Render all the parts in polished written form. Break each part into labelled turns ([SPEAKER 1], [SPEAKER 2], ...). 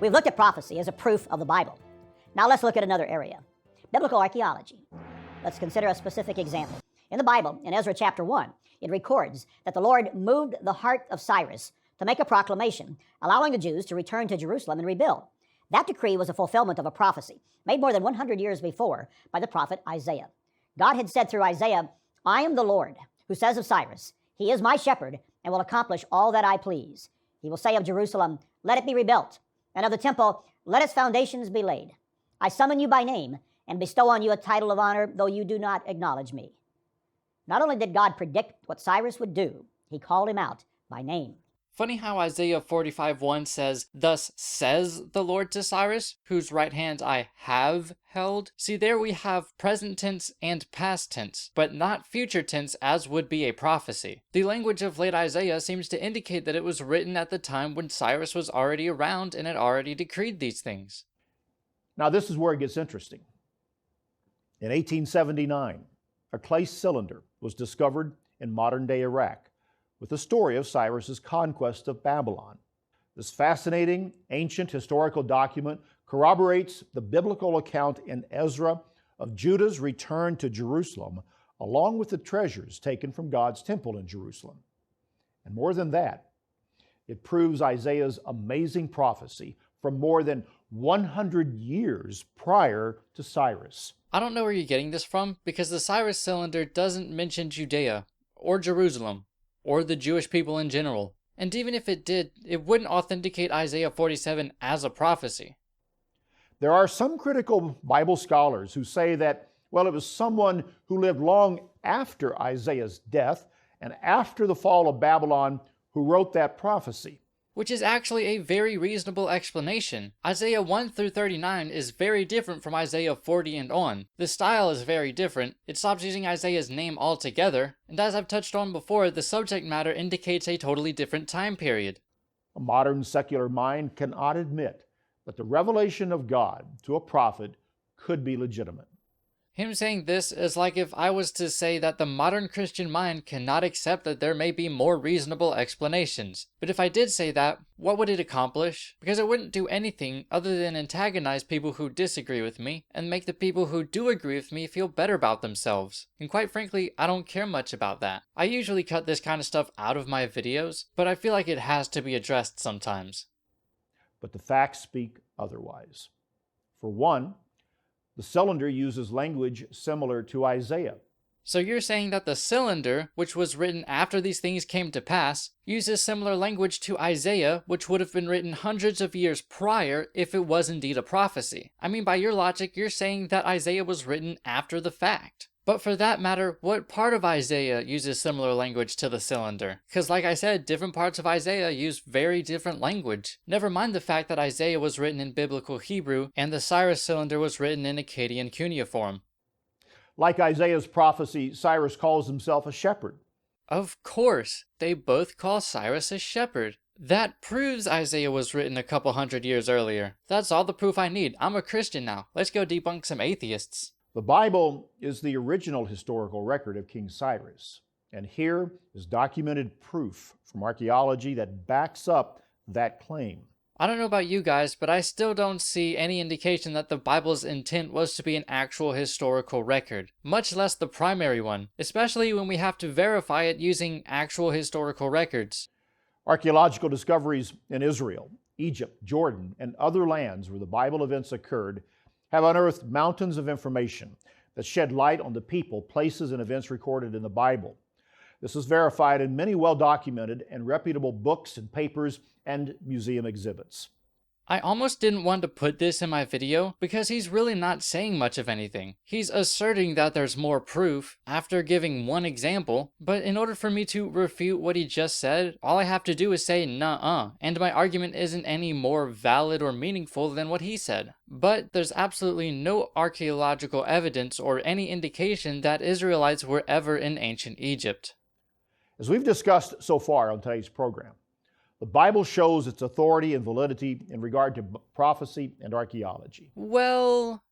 [SPEAKER 1] We've looked at prophecy as a proof of the Bible. Now let's look at another area, biblical archaeology. Let's consider a specific example. In the Bible, in Ezra chapter 1, it records that the Lord moved the heart of Cyrus to make a proclamation, allowing the Jews to return to Jerusalem and rebuild. That decree was a fulfillment of a prophecy made more than 100 years before by the prophet Isaiah. God had said through Isaiah, "I am the Lord, who says of Cyrus, he is my shepherd and will accomplish all that I please. He will say of Jerusalem, let it be rebuilt, and of the temple, let its foundations be laid. I summon you by name and bestow on you a title of honor, though you do not acknowledge me." Not only did God predict what Cyrus would do, he called him out by name.
[SPEAKER 2] Funny how Isaiah 45:1 says, "Thus says the Lord to Cyrus, whose right hand I have held." See, there we have present tense and past tense, but not future tense as would be a prophecy. The language of late Isaiah seems to indicate that it was written at the time when Cyrus was already around and had already decreed these things.
[SPEAKER 3] Now this is where it gets interesting. In 1879, a clay cylinder was discovered in modern-day Iraq, with the story of Cyrus's conquest of Babylon. This fascinating, ancient historical document corroborates the biblical account in Ezra of Judah's return to Jerusalem, along with the treasures taken from God's temple in Jerusalem. And more than that, it proves Isaiah's amazing prophecy from more than 100 years prior to Cyrus.
[SPEAKER 2] I don't know where you're getting this from, because the Cyrus cylinder doesn't mention Judea, or Jerusalem, or the Jewish people in general. And even if it did, it wouldn't authenticate Isaiah 47 as a prophecy.
[SPEAKER 3] There are some critical Bible scholars who say that, well, it was someone who lived long after Isaiah's death and after the fall of Babylon who wrote that prophecy.
[SPEAKER 2] Which is actually a very reasonable explanation. Isaiah 1 through 39 is very different from Isaiah 40 and on. The style is very different, it stops using Isaiah's name altogether, and as I've touched on before, the subject matter indicates a totally different time period.
[SPEAKER 3] A modern secular mind cannot admit that the revelation of God to a prophet could be legitimate.
[SPEAKER 2] Him saying this is like if I was to say that the modern Christian mind cannot accept that there may be more reasonable explanations. But if I did say that, what would it accomplish? Because it wouldn't do anything other than antagonize people who disagree with me, and make the people who do agree with me feel better about themselves. And quite frankly, I don't care much about that. I usually cut this kind of stuff out of my videos, but I feel like it has to be addressed sometimes.
[SPEAKER 3] But the facts speak otherwise. For one, the cylinder uses language similar to Isaiah.
[SPEAKER 2] So you're saying that the cylinder, which was written after these things came to pass, uses similar language to Isaiah, which would have been written hundreds of years prior if it was indeed a prophecy. I mean, by your logic, you're saying that Isaiah was written after the fact. But for that matter, what part of Isaiah uses similar language to the cylinder? Because like I said, different parts of Isaiah use very different language. Never mind the fact that Isaiah was written in biblical Hebrew and the Cyrus cylinder was written in Akkadian cuneiform.
[SPEAKER 3] Like Isaiah's prophecy, Cyrus calls himself a shepherd.
[SPEAKER 2] Of course, they both call Cyrus a shepherd. That proves Isaiah was written a couple hundred years earlier. That's all the proof I need. I'm a Christian now. Let's go debunk some atheists.
[SPEAKER 3] The Bible is the original historical record of King Cyrus, and here is documented proof from archaeology that backs up that claim.
[SPEAKER 2] I don't know about you guys, but I still don't see any indication that the Bible's intent was to be an actual historical record, much less the primary one, especially when we have to verify it using actual historical records.
[SPEAKER 3] Archaeological discoveries in Israel, Egypt, Jordan, and other lands where the Bible events occurred have unearthed mountains of information that shed light on the people, places, and events recorded in the Bible. This is verified in many well-documented and reputable books and papers and museum exhibits.
[SPEAKER 2] I almost didn't want to put this in my video because he's really not saying much of anything. He's asserting that there's more proof after giving one example, but in order for me to refute what he just said, all I have to do is say nuh-uh, and my argument isn't any more valid or meaningful than what he said. But there's absolutely no archaeological evidence or any indication that Israelites were ever in ancient Egypt.
[SPEAKER 3] As we've discussed so far on today's program, the Bible shows its authority and validity in regard to prophecy and archaeology.
[SPEAKER 2] Well,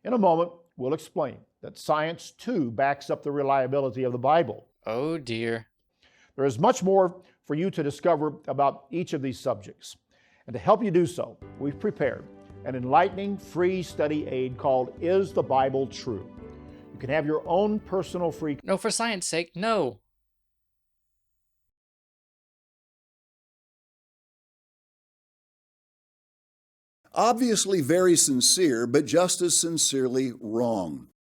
[SPEAKER 3] in a moment, we'll explain that science too backs up the reliability of the Bible.
[SPEAKER 2] Oh dear.
[SPEAKER 3] There is much more for you to discover about each of these subjects. And to help you do so, we've prepared an enlightening free study aid called Is the Bible True? You can have your own personal free.
[SPEAKER 2] No, for science sake, no.
[SPEAKER 4] Obviously very sincere, but just as sincerely wrong.